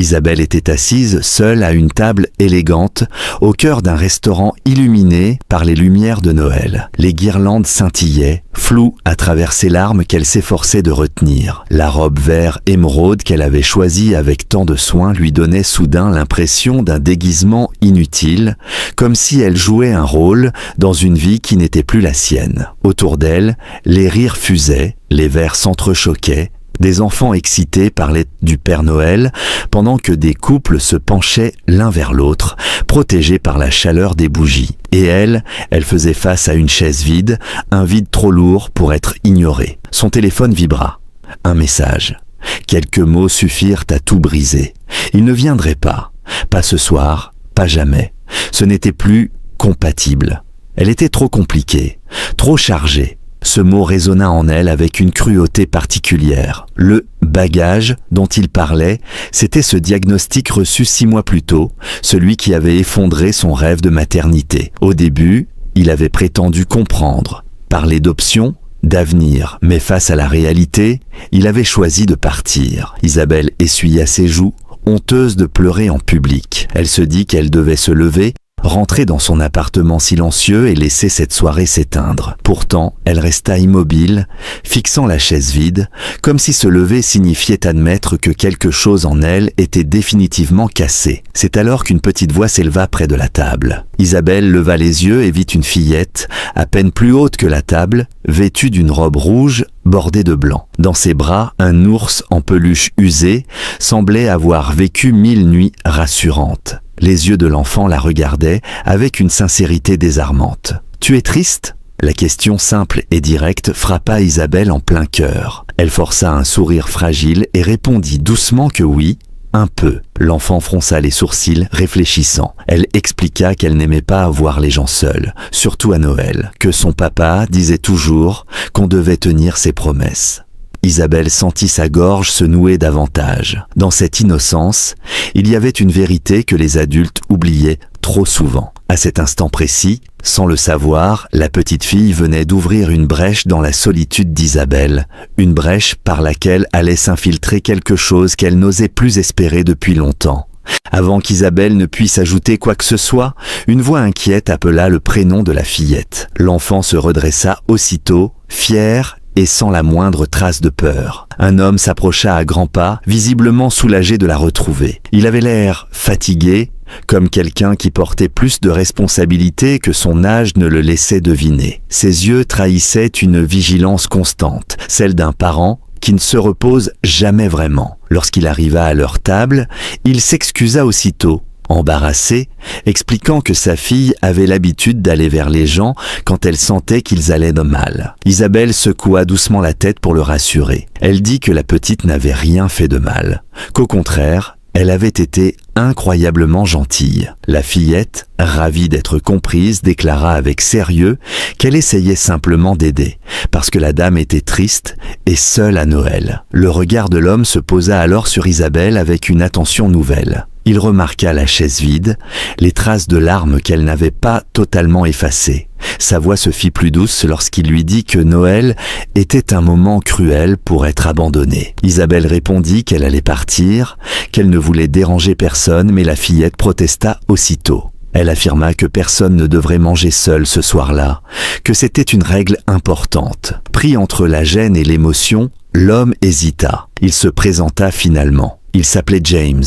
Isabelle était assise, seule à une table élégante, au cœur d'un restaurant illuminé par les lumières de Noël. Les guirlandes scintillaient, floues à travers ses larmes qu'elle s'efforçait de retenir. La robe vert émeraude qu'elle avait choisie avec tant de soin lui donnait soudain l'impression d'un déguisement inutile, comme si elle jouait un rôle dans une vie qui n'était plus la sienne. Autour d'elle, les rires fusaient, les verres s'entrechoquaient, des enfants excités parlaient du Père Noël, pendant que des couples se penchaient l'un vers l'autre, protégés par la chaleur des bougies. Et elle faisait face à une chaise vide, un vide trop lourd pour être ignoré. Son téléphone vibra. Un message. Quelques mots suffirent à tout briser. Il ne viendrait pas. Pas ce soir, pas jamais. Ce n'était plus compatible. Elle était trop compliquée, trop chargée. Ce mot résonna en elle avec une cruauté particulière. Le bagage dont il parlait, c'était ce diagnostic reçu 6 mois plus tôt, celui qui avait effondré son rêve de maternité. Au début, il avait prétendu comprendre, parler d'options, d'avenir, mais face à la réalité, il avait choisi de partir. Isabelle essuya ses joues, honteuse de pleurer en public. Elle se dit qu'elle devait se lever, rentrer dans son appartement silencieux et laisser cette soirée s'éteindre. Pourtant, elle resta immobile, fixant la chaise vide, comme si se lever signifiait admettre que quelque chose en elle était définitivement cassé. C'est alors qu'une petite voix s'éleva près de la table. Isabelle leva les yeux et vit une fillette, à peine plus haute que la table, vêtue d'une robe rouge bordée de blanc. Dans ses bras, un ours en peluche usée semblait avoir vécu 1000 nuits rassurantes. Les yeux de l'enfant la regardaient avec une sincérité désarmante. « Tu es triste ?» La question simple et directe frappa Isabelle en plein cœur. Elle força un sourire fragile et répondit doucement que oui, un peu. L'enfant fronça les sourcils, réfléchissant. Elle expliqua qu'elle n'aimait pas voir les gens seuls, surtout à Noël, que son papa disait toujours qu'on devait tenir ses promesses. Isabelle sentit sa gorge se nouer davantage. Dans cette innocence, il y avait une vérité que les adultes oubliaient trop souvent. À cet instant précis, sans le savoir, la petite fille venait d'ouvrir une brèche dans la solitude d'Isabelle, une brèche par laquelle allait s'infiltrer quelque chose qu'elle n'osait plus espérer depuis longtemps. Avant qu'Isabelle ne puisse ajouter quoi que ce soit, une voix inquiète appela le prénom de la fillette. L'enfant se redressa aussitôt, fier et sans la moindre trace de peur. Un homme s'approcha à grands pas, visiblement soulagé de la retrouver. Il avait l'air fatigué, comme quelqu'un qui portait plus de responsabilités que son âge ne le laissait deviner. Ses yeux trahissaient une vigilance constante, celle d'un parent qui ne se repose jamais vraiment. Lorsqu'il arriva à leur table, il s'excusa aussitôt, embarrassé, expliquant que sa fille avait l'habitude d'aller vers les gens quand elle sentait qu'ils allaient de mal. Isabelle secoua doucement la tête pour le rassurer. Elle dit que la petite n'avait rien fait de mal, qu'au contraire, elle avait été incroyablement gentille. La fillette, ravie d'être comprise, déclara avec sérieux qu'elle essayait simplement d'aider, parce que la dame était triste et seule à Noël. Le regard de l'homme se posa alors sur Isabelle avec une attention nouvelle. Il remarqua la chaise vide, les traces de larmes qu'elle n'avait pas totalement effacées. Sa voix se fit plus douce lorsqu'il lui dit que Noël était un moment cruel pour être abandonné. Isabelle répondit qu'elle allait partir, qu'elle ne voulait déranger personne, mais la fillette protesta aussitôt. Elle affirma que personne ne devrait manger seul ce soir-là, que c'était une règle importante. Pris entre la gêne et l'émotion, l'homme hésita. Il se présenta finalement. Il s'appelait James.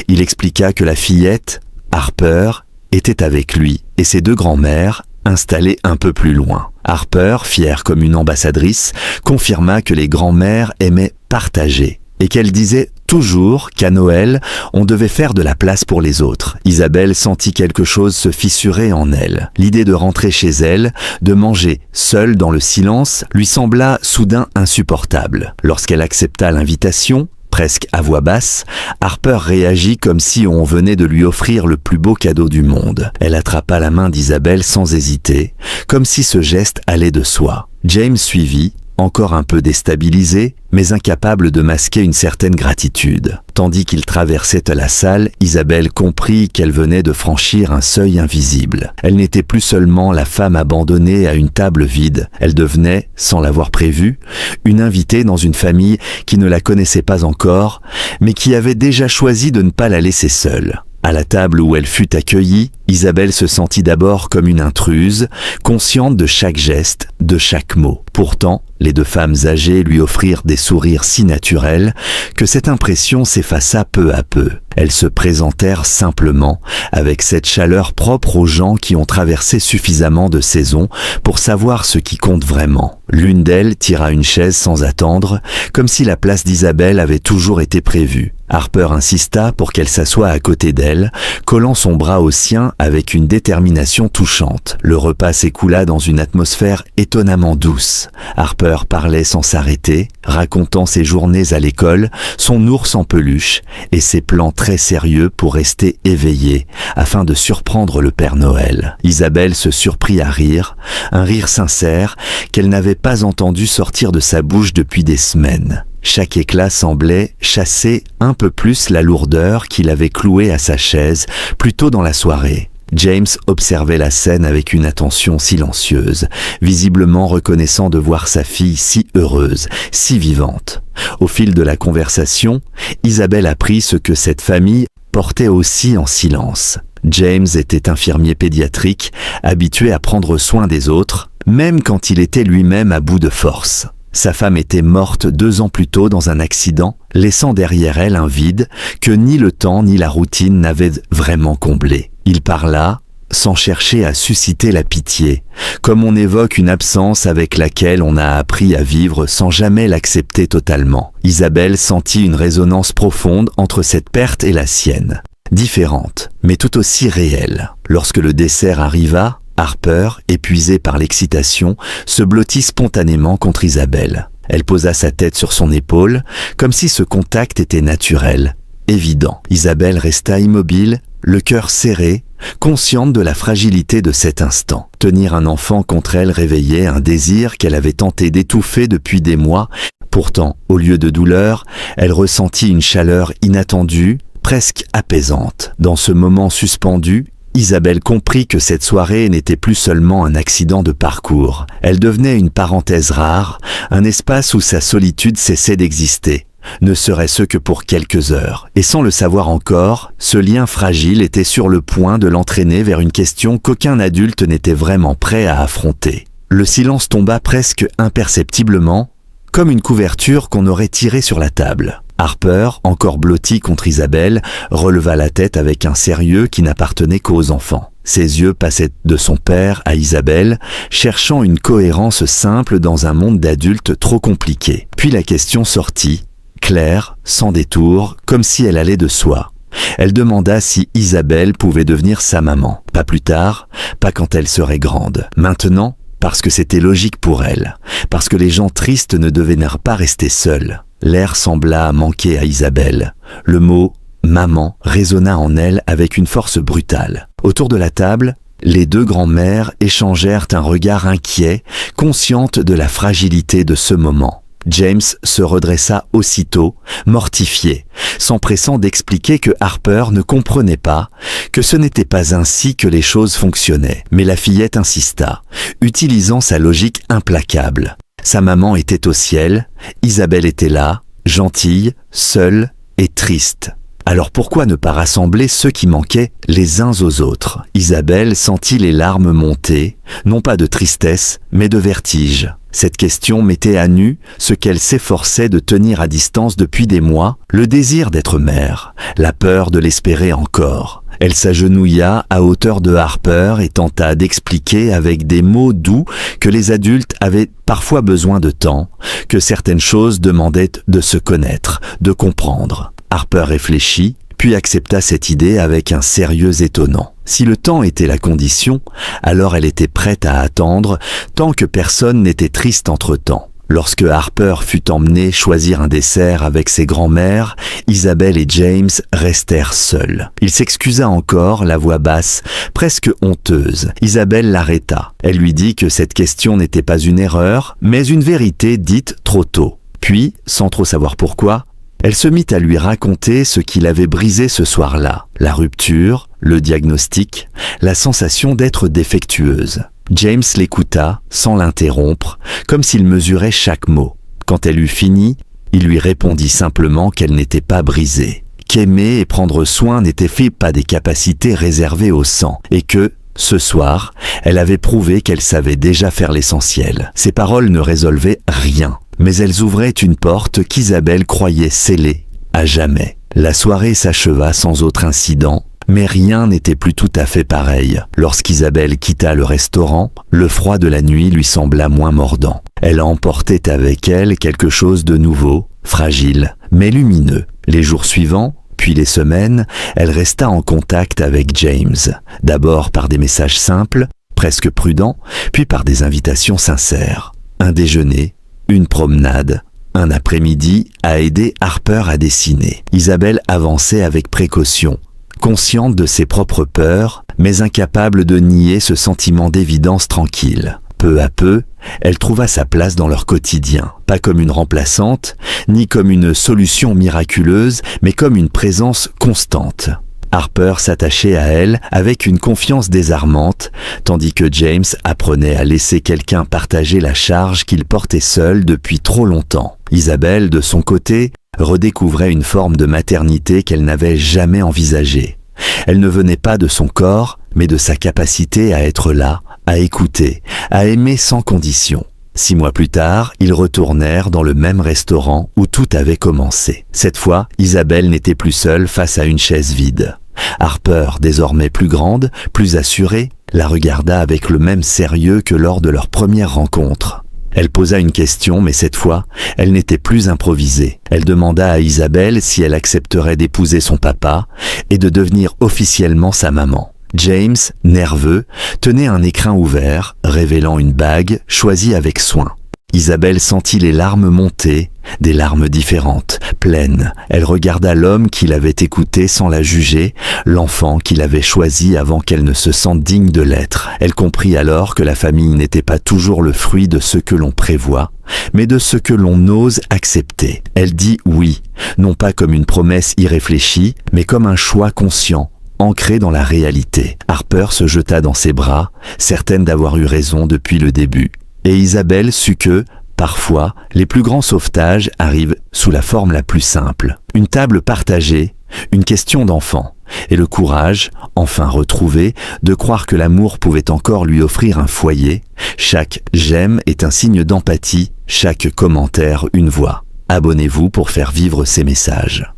Il expliqua que la fillette, Harper, était avec lui et ses 2 grands-mères, installées un peu plus loin. Harper, fière comme une ambassadrice, confirma que les grands-mères aimaient partager et qu'elle disait toujours qu'à Noël, on devait faire de la place pour les autres. Isabelle sentit quelque chose se fissurer en elle. L'idée de rentrer chez elle, de manger seule dans le silence, lui sembla soudain insupportable. Lorsqu'elle accepta l'invitation, presque à voix basse, Harper réagit comme si on venait de lui offrir le plus beau cadeau du monde. Elle attrapa la main d'Isabelle sans hésiter, comme si ce geste allait de soi. James suivit, encore un peu déstabilisé, mais incapable de masquer une certaine gratitude. Tandis qu'il traversait la salle, Isabelle comprit qu'elle venait de franchir un seuil invisible. Elle n'était plus seulement la femme abandonnée à une table vide, elle devenait, sans l'avoir prévu, une invitée dans une famille qui ne la connaissait pas encore, mais qui avait déjà choisi de ne pas la laisser seule. À la table où elle fut accueillie, Isabelle se sentit d'abord comme une intruse, consciente de chaque geste, de chaque mot. Pourtant, les deux femmes âgées lui offrirent des sourires si naturels que cette impression s'effaça peu à peu. Elles se présentèrent simplement, avec cette chaleur propre aux gens qui ont traversé suffisamment de saisons pour savoir ce qui compte vraiment. L'une d'elles tira une chaise sans attendre, comme si la place d'Isabelle avait toujours été prévue. Harper insista pour qu'elle s'assoie à côté d'elle, collant son bras au sien avec une détermination touchante. Le repas s'écoula dans une atmosphère étonnamment douce. Harper parlait sans s'arrêter, racontant ses journées à l'école, son ours en peluche et ses plans très sérieux pour rester éveillé afin de surprendre le Père Noël. Isabelle se surprit à rire, un rire sincère qu'elle n'avait pas entendu sortir de sa bouche depuis des semaines. Chaque éclat semblait chasser un peu plus la lourdeur qu'il avait clouée à sa chaise plus tôt dans la soirée. James observait la scène avec une attention silencieuse, visiblement reconnaissant de voir sa fille si heureuse, si vivante. Au fil de la conversation, Isabelle apprit ce que cette famille portait aussi en silence. James était infirmier pédiatrique, habitué à prendre soin des autres, même quand il était lui-même à bout de force. Sa femme était morte 2 ans plus tôt dans un accident, laissant derrière elle un vide que ni le temps ni la routine n'avaient vraiment comblé. Il parla, sans chercher à susciter la pitié, comme on évoque une absence avec laquelle on a appris à vivre sans jamais l'accepter totalement. Isabelle sentit une résonance profonde entre cette perte et la sienne, différente, mais tout aussi réelle. Lorsque le dessert arriva, Harper, épuisée par l'excitation, se blottit spontanément contre Isabelle. Elle posa sa tête sur son épaule, comme si ce contact était naturel, évident. Isabelle resta immobile, le cœur serré, consciente de la fragilité de cet instant. Tenir un enfant contre elle réveillait un désir qu'elle avait tenté d'étouffer depuis des mois. Pourtant, au lieu de douleur, elle ressentit une chaleur inattendue, presque apaisante. Dans ce moment suspendu, Isabelle comprit que cette soirée n'était plus seulement un accident de parcours. Elle devenait une parenthèse rare, un espace où sa solitude cessait d'exister, ne serait-ce que pour quelques heures. Et sans le savoir encore, ce lien fragile était sur le point de l'entraîner vers une question qu'aucun adulte n'était vraiment prêt à affronter. Le silence tomba presque imperceptiblement, comme une couverture qu'on aurait tirée sur la table. Harper, encore blotti contre Isabelle, releva la tête avec un sérieux qui n'appartenait qu'aux enfants. Ses yeux passaient de son père à Isabelle, cherchant une cohérence simple dans un monde d'adultes trop compliqué. Puis la question sortit, claire, sans détour, comme si elle allait de soi. Elle demanda si Isabelle pouvait devenir sa maman. Pas plus tard, pas quand elle serait grande. Maintenant, parce que c'était logique pour elle, parce que les gens tristes ne devaient pas rester seuls. L'air sembla manquer à Isabelle. Le mot « maman » résonna en elle avec une force brutale. Autour de la table, les deux grands-mères échangèrent un regard inquiet, conscientes de la fragilité de ce moment. James se redressa aussitôt, mortifié, s'empressant d'expliquer que Harper ne comprenait pas, que ce n'était pas ainsi que les choses fonctionnaient. Mais la fillette insista, utilisant sa logique implacable. Sa maman était au ciel, Isabelle était là, gentille, seule et triste. Alors pourquoi ne pas rassembler ceux qui manquaient les uns aux autres? Isabelle sentit les larmes monter, non pas de tristesse, mais de vertige. Cette question mettait à nu ce qu'elle s'efforçait de tenir à distance depuis des mois, le désir d'être mère, la peur de l'espérer encore. Elle s'agenouilla à hauteur de Harper et tenta d'expliquer avec des mots doux que les adultes avaient parfois besoin de temps, que certaines choses demandaient de se connaître, de comprendre. Harper réfléchit, puis accepta cette idée avec un sérieux étonnant. Si le temps était la condition, alors elle était prête à attendre tant que personne n'était triste entre-temps. Lorsque Harper fut emmenée choisir un dessert avec ses grands-mères, Isabelle et James restèrent seuls. Il s'excusa encore, la voix basse, presque honteuse. Isabelle l'arrêta. Elle lui dit que cette question n'était pas une erreur, mais une vérité dite trop tôt. Puis, sans trop savoir pourquoi, elle se mit à lui raconter ce qui l'avait brisé ce soir-là. La rupture, le diagnostic, la sensation d'être défectueuse. James l'écouta, sans l'interrompre, comme s'il mesurait chaque mot. Quand elle eut fini, il lui répondit simplement qu'elle n'était pas brisée, qu'aimer et prendre soin n'étaient fait pas des capacités réservées au sang, et que, ce soir, elle avait prouvé qu'elle savait déjà faire l'essentiel. Ces paroles ne résolvaient rien, mais elles ouvraient une porte qu'Isabelle croyait scellée à jamais. La soirée s'acheva sans autre incident, mais rien n'était plus tout à fait pareil. Lorsqu'Isabelle quitta le restaurant, le froid de la nuit lui sembla moins mordant. Elle emportait avec elle quelque chose de nouveau, fragile, mais lumineux. Les jours suivants, puis les semaines, elle resta en contact avec James, d'abord par des messages simples, presque prudents, puis par des invitations sincères. Un déjeuner, une promenade, un après-midi à aider Harper à dessiner. Isabelle avançait avec précaution, consciente de ses propres peurs, mais incapable de nier ce sentiment d'évidence tranquille. Peu à peu, elle trouva sa place dans leur quotidien, pas comme une remplaçante, ni comme une solution miraculeuse, mais comme une présence constante. Harper s'attachait à elle avec une confiance désarmante, tandis que James apprenait à laisser quelqu'un partager la charge qu'il portait seul depuis trop longtemps. Isabelle, de son côté, redécouvrait une forme de maternité qu'elle n'avait jamais envisagée. Elle ne venait pas de son corps, mais de sa capacité à être là, à écouter, à aimer sans condition. 6 mois plus tard, ils retournèrent dans le même restaurant où tout avait commencé. Cette fois, Isabelle n'était plus seule face à une chaise vide. Harper, désormais plus grande, plus assurée, la regarda avec le même sérieux que lors de leur première rencontre. Elle posa une question, mais cette fois, elle n'était plus improvisée. Elle demanda à Isabelle si elle accepterait d'épouser son papa et de devenir officiellement sa maman. James, nerveux, tenait un écrin ouvert, révélant une bague choisie avec soin. Isabelle sentit les larmes monter, des larmes différentes, pleines. Elle regarda l'homme qui l'avait écoutée sans la juger, l'enfant qu'il avait choisi avant qu'elle ne se sente digne de l'être. Elle comprit alors que la famille n'était pas toujours le fruit de ce que l'on prévoit, mais de ce que l'on ose accepter. Elle dit oui, non pas comme une promesse irréfléchie, mais comme un choix conscient, ancré dans la réalité. Harper se jeta dans ses bras, certaine d'avoir eu raison depuis le début. Et Isabelle sut que, parfois, les plus grands sauvetages arrivent sous la forme la plus simple. Une table partagée, une question d'enfant, et le courage, enfin retrouvé, de croire que l'amour pouvait encore lui offrir un foyer. Chaque « j'aime » est un signe d'empathie, chaque commentaire une voix. Abonnez-vous pour faire vivre ces messages.